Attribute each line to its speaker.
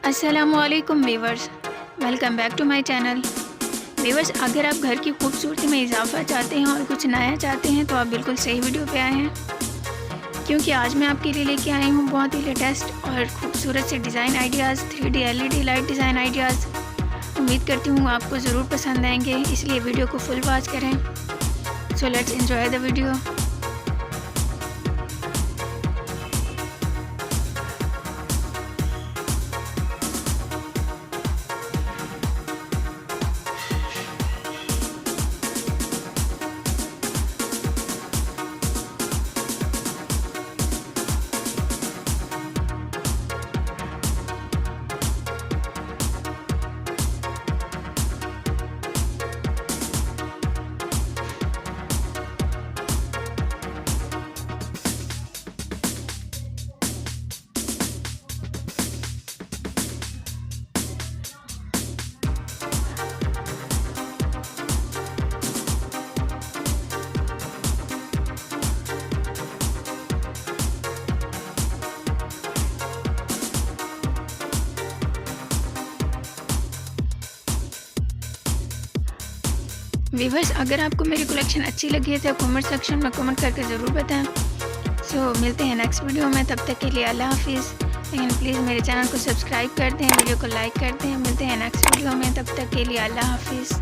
Speaker 1: अस्सलामुअलैकुम viewers, welcome back to my channel. Viewers, अगर आप घर की खूबसूरती में इजाफा चाहते हैं और कुछ नया चाहते हैं तो आप बिल्कुल सही वीडियो पे आए हैं, क्योंकि आज मैं आपके लिए लेके आई हूँ बहुत ही लेटेस्ट और खूबसूरत से design ideas, 3D LED light design ideas. उम्मीद करती हूँ आपको ज़रूर पसंद आएंगे, इसलिए वीडियो को फुल वॉच करें। So let's enjoy the video. Viewers, अगर आपको मेरी कलेक्शन अच्छी लगी है तो कमेंट सेक्शन में कमेंट करके ज़रूर बताएं। सो मिलते हैं नेक्स्ट वीडियो में, तब तक के लिए अल्लाह हाफिज़। लेकिन प्लीज़ मेरे चैनल को सब्सक्राइब कर दें, वीडियो को लाइक कर दें। मिलते हैं नेक्स्ट वीडियो में, तब तक के लिए अल्लाह हाफिज़।